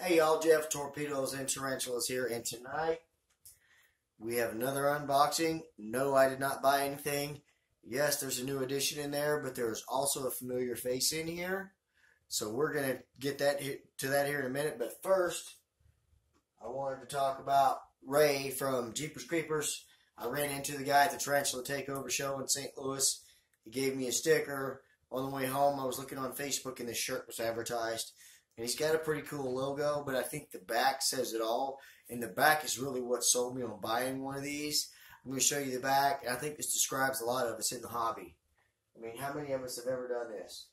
Hey y'all, Jeff, Torpedoes and Tarantulas here, and tonight we have another unboxing. No, I did not buy anything. Yes, there's a new addition in there, but there's also a familiar face in here. So we're going to get to that here in a minute, but first, I wanted to talk about Ray from Jeepers Creepers. I ran into the guy at the Tarantula Takeover show in St. Louis. He gave me a sticker. On the way home, I was looking on Facebook and this shirt was advertised. And he's got a pretty cool logo, but I think the back says it all. And the back is really what sold me on buying one of these. I'm going to show you the back, and I think this describes a lot of us in the hobby. I mean, how many of us have ever done this?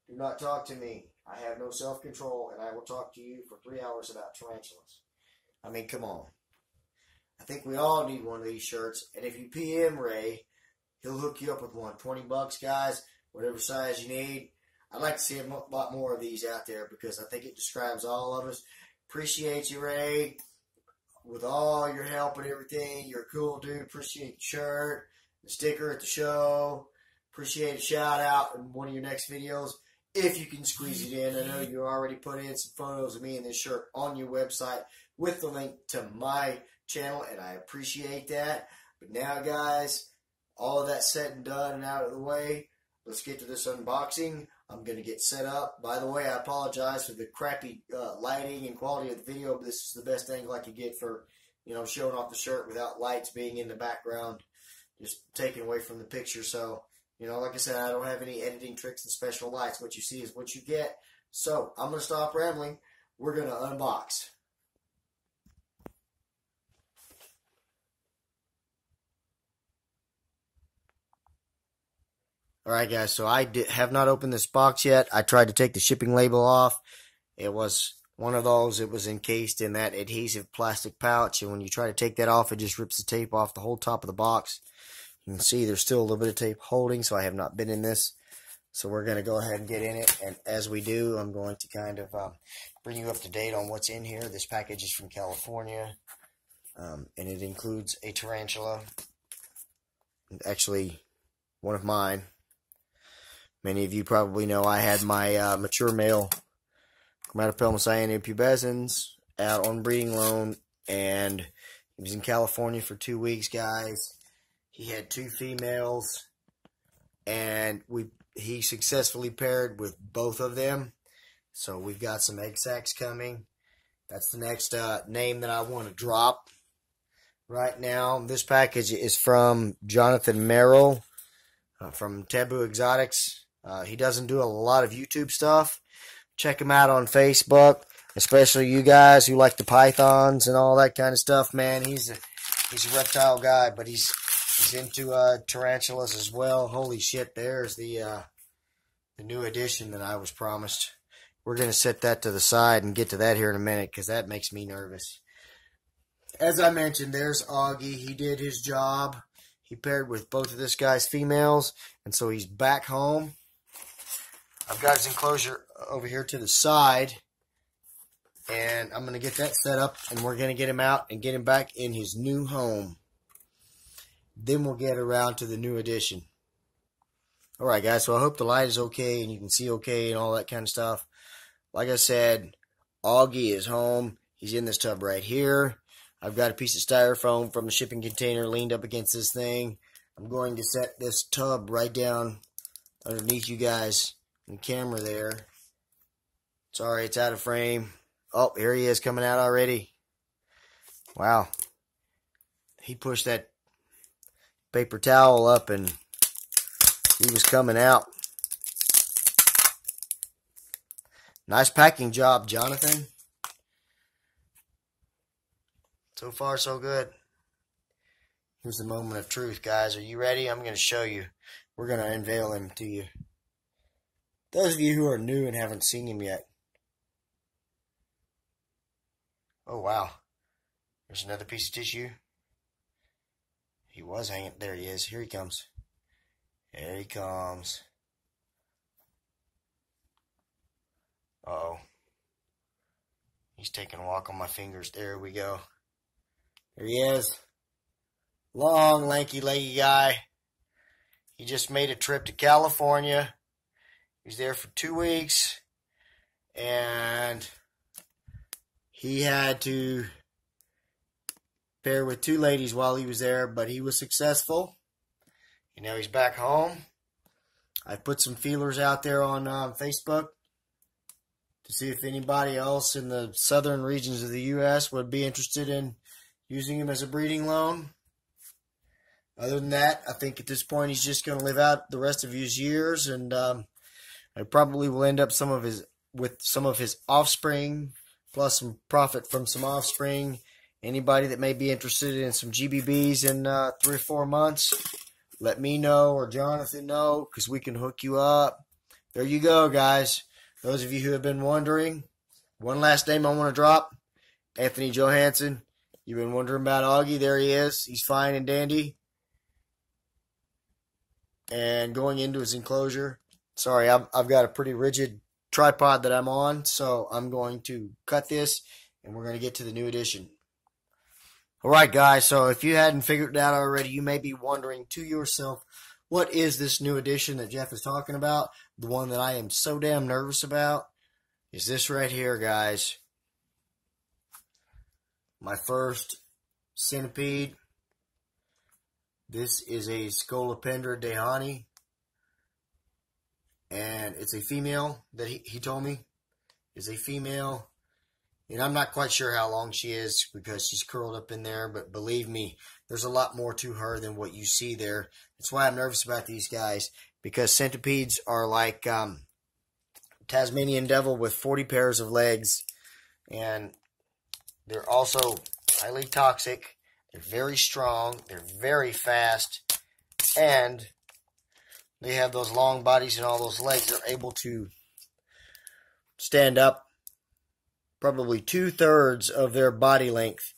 Do not talk to me. I have no self-control, and I will talk to you for 3 hours about tarantulas. I mean, come on. I think we all need one of these shirts, and if you PM Ray, he'll hook you up with one. $20, guys, whatever size you need. I'd like to see a lot more of these out there because I think it describes all of us. Appreciate you, Ray, with all your help and everything. You're a cool dude. Appreciate the shirt, the sticker at the show. Appreciate a shout out in one of your next videos if you can squeeze it in. I know you already put in some photos of me in this shirt on your website with the link to my channel, and I appreciate that. But now, guys, all of that said and done and out of the way, let's get to this unboxing. I'm going to get set up. By the way, I apologize for the crappy lighting and quality of the video, but this is the best angle I could get for, showing off the shirt without lights being in the background, just taken away from the picture. So, like I said, I don't have any editing tricks and special lights. What you see is what you get. So, I'm going to stop rambling. We're going to unbox. Alright guys, so I have not opened this box yet. I tried to take the shipping label off. It was one of those, it was encased in that adhesive plastic pouch, and when you try to take that off, it just rips the tape off the whole top of the box. You can see there's still a little bit of tape holding, so I have not been in this. So we're going to go ahead and get in it, and as we do, I'm going to kind of bring you up to date on what's in here. This package is from California, and it includes a tarantula, actually one of mine. Many of you probably know I had my mature male Chromatopelma cyanid pubescens out on breeding loan, and he was in California for 2 weeks, guys. He had 2 females, and he successfully paired with both of them. So we've got some egg sacs coming. That's the next name that I want to drop right now. This package is from Jonathan Merrill from Taboo Exotics. He doesn't do a lot of YouTube stuff. Check him out on Facebook, especially you guys who like the pythons and all that kind of stuff. Man, he's a reptile guy, but he's into tarantulas as well. Holy shit! There's the new addition that I was promised. We're gonna set that to the side and get to that here in a minute because that makes me nervous. As I mentioned, there's Augie. He did his job. He paired with both of this guy's females, and so he's back home. I've got his enclosure over here to the side, and I'm going to get that set up, and we're going to get him out and get him back in his new home. Then we'll get around to the new addition. Alright guys, so I hope the light is okay and you can see okay and all that kind of stuff. Like I said, Augie is home. He's in this tub right here. I've got a piece of styrofoam from the shipping container leaned up against this thing. I'm going to set this tub right down underneath you guys. The camera there. Sorry, it's out of frame. Oh, here he is coming out already. Wow. He pushed that paper towel up and he was coming out. Nice packing job, Jonathan. So far, so good. Here's the moment of truth, guys. Are you ready? I'm going to show you. We're going to unveil him to you. Those of you who are new and haven't seen him yet. Oh, wow. There's another piece of tissue. He was hanging. There he is. Here he comes. There he comes. Uh-oh. He's taking a walk on my fingers. There we go. There he is. Long, lanky, leggy guy. He just made a trip to California. He's there for 2 weeks, and he had to pair with 2 ladies while he was there, but he was successful. And now he's back home. I put some feelers out there on Facebook to see if anybody else in the southern regions of the U.S. would be interested in using him as a breeding loan. Other than that, I think at this point he's just going to live out the rest of his years, and I probably will end up with some of his offspring, plus some profit from some offspring. Anybody that may be interested in some GBBs in 3 or 4 months, let me know or Jonathan know, because we can hook you up. There you go, guys. Those of you who have been wondering, one last name I want to drop, Anthony Johansson. You've been wondering about Augie. There he is. He's fine and dandy. And going into his enclosure. Sorry, I've got a pretty rigid tripod that I'm on, so I'm going to cut this, and we're going to get to the new edition. All right, guys, so if you hadn't figured it out already, you may be wondering to yourself, what is this new edition that Jeff is talking about? The one that I am so damn nervous about is this right here, guys. My first centipede. This is a Scolopendra dehani, and it's a female that he told me is a female. And I'm not quite sure how long she is because she's curled up in there, but believe me, there's a lot more to her than what you see there. That's why I'm nervous about these guys, because centipedes are like Tasmanian devil with 40 pairs of legs, and they're also highly toxic. They're very strong, they're very fast, and they have those long bodies and all those legs. They're able to stand up probably 2/3 of their body length,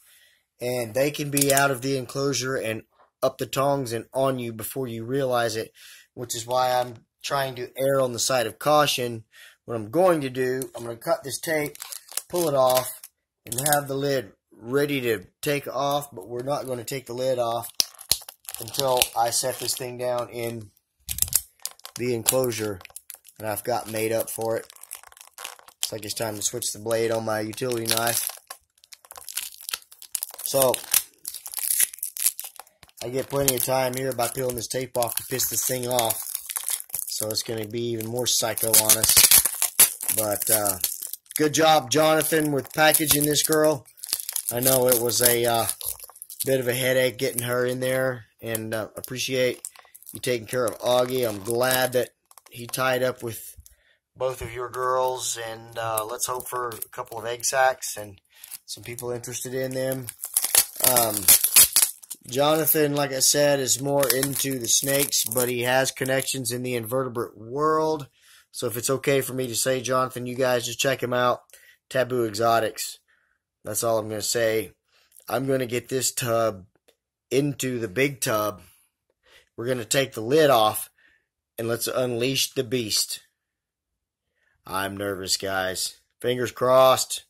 and they can be out of the enclosure and up the tongs and on you before you realize it, which is why I'm trying to err on the side of caution. What I'm going to do, I'm going to cut this tape, pull it off, and have the lid ready to take off, but we're not going to take the lid off until I set this thing down in the enclosure that I've got made up for it. It's like it's time to switch the blade on my utility knife. So I get plenty of time here by peeling this tape off to piss this thing off, so it's going to be even more psycho on us. But good job, Jonathan, with packaging this girl. I know it was a bit of a headache getting her in there, and appreciate you taking care of Augie. I'm glad that he tied up with both of your girls, and let's hope for a couple of egg sacs and some people interested in them. Jonathan, like I said, is more into the snakes, but he has connections in the invertebrate world. So if it's okay for me to say, Jonathan, you guys just check him out. Taboo Exotics. That's all I'm going to say. I'm going to get this tub into the big tub. We're going to take the lid off, and let's unleash the beast. I'm nervous, guys. Fingers crossed.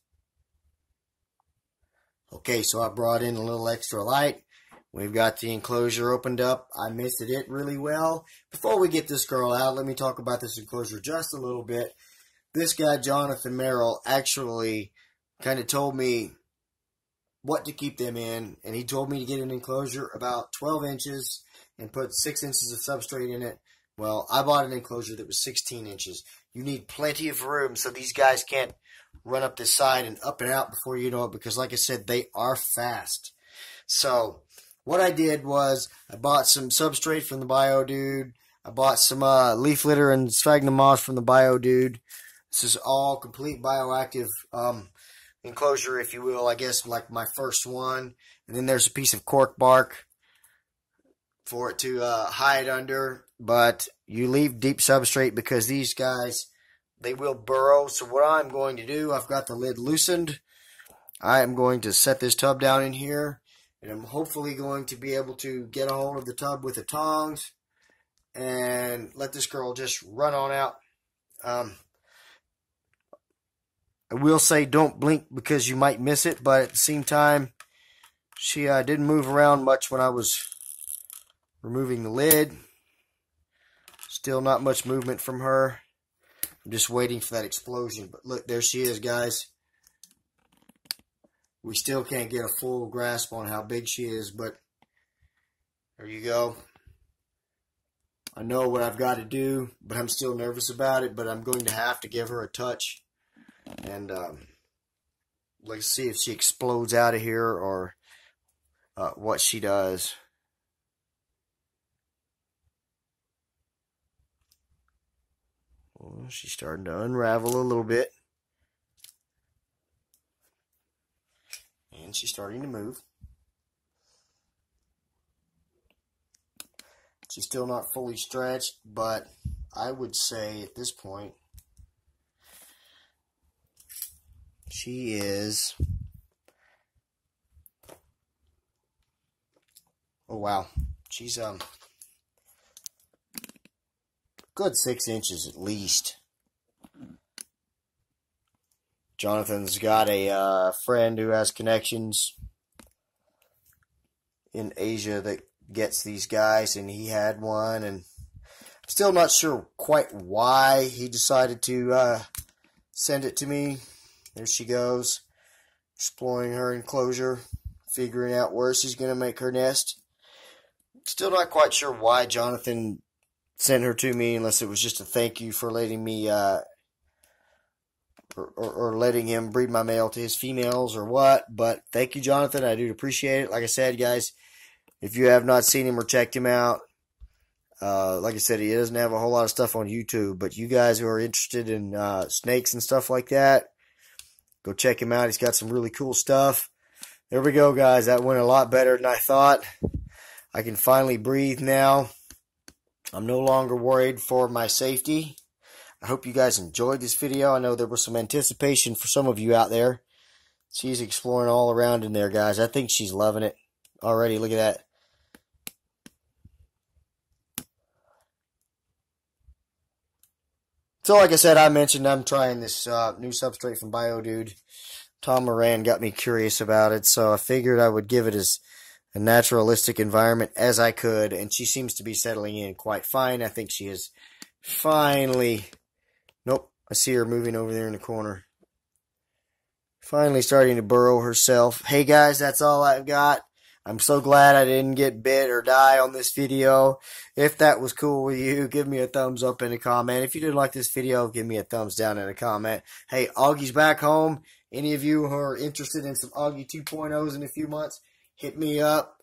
Okay, so I brought in a little extra light. We've got the enclosure opened up. I misted it really well. Before we get this girl out, let me talk about this enclosure just a little bit. This guy, Jonathan Merrill, actually kind of told me what to keep them in, and he told me to get an enclosure about 12 inches and put 6 inches of substrate in it. Well, I bought an enclosure that was 16 inches. You need plenty of room so these guys can't run up this side and up and out before you know it, because like I said, they are fast. So what I did was I bought some substrate from the Bio Dude. I bought some leaf litter and sphagnum moss from the Bio Dude. This is all complete bioactive enclosure, if you will, I guess, like my first one. And then there's a piece of cork bark for it to hide under. But you leave deep substrate because these guys, they will burrow. So what I'm going to do, I've got the lid loosened. I am going to set this tub down in here. And I'm hopefully going to be able to get a hold of the tub with the tongs and let this girl just run on out. I will say don't blink because you might miss it, but at the same time, she didn't move around much when I was removing the lid. Still not much movement from her. I'm just waiting for that explosion. But look, there she is, guys. we still can't get a full grasp on how big she is, but there you go. I know what I've got to do, but I'm still nervous about it, but I'm going to have to give her a touch. And let's see if she explodes out of here or what she does. Well, she's starting to unravel a little bit. And she's starting to move. She's still not fully stretched, but I would say at this point, she is, oh wow, she's good 6 inches at least. Jonathan's got a friend who has connections in Asia that gets these guys, and he had one, and I'm still not sure quite why he decided to send it to me. There she goes, exploring her enclosure, figuring out where she's going to make her nest. Still not quite sure why Jonathan sent her to me, unless it was just a thank you for letting me or letting him breed my male to his females or what. But thank you, Jonathan. I do appreciate it. Like I said, guys, if you have not seen him or checked him out, like I said, he doesn't have a whole lot of stuff on YouTube. But you guys who are interested in snakes and stuff like that, go check him out. He's got some really cool stuff. There we go, guys. That went a lot better than I thought. I can finally breathe now. I'm no longer worried for my safety. I hope you guys enjoyed this video. I know there was some anticipation for some of you out there. She's exploring all around in there, guys. I think she's loving it already. Look at that. So like I said, I mentioned I'm trying this new substrate from BioDude. Tom Moran got me curious about it, so I figured I would give it as a naturalistic environment as I could, and she seems to be settling in quite fine. I think she is finally... Nope, I see her moving over there in the corner. Finally starting to burrow herself. Hey guys, that's all I've got. I'm so glad I didn't get bit or die on this video. If that was cool with you, give me a thumbs up in a comment. If you didn't like this video, give me a thumbs down in a comment. Hey, Augie's back home. Any of you who are interested in some Augie 2.0s in a few months, hit me up.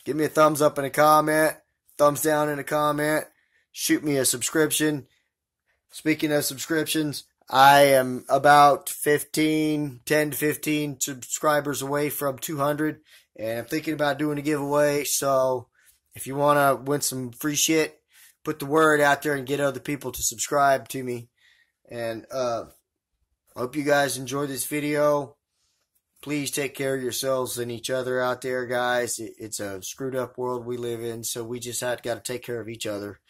Give me a thumbs up in a comment. Thumbs down in a comment. Shoot me a subscription. Speaking of subscriptions, I am about 10 to 15 subscribers away from 200, and I'm thinking about doing a giveaway. So if you want to win some free shit, put the word out there and get other people to subscribe to me. And I hope you guys enjoyed this video. Please take care of yourselves and each other out there, guys. It's a screwed up world we live in, so we just got to take care of each other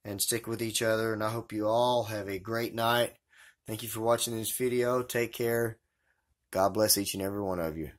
and stick with each other. And I hope you all have a great night. Thank you for watching this video. Take care. God bless each and every one of you.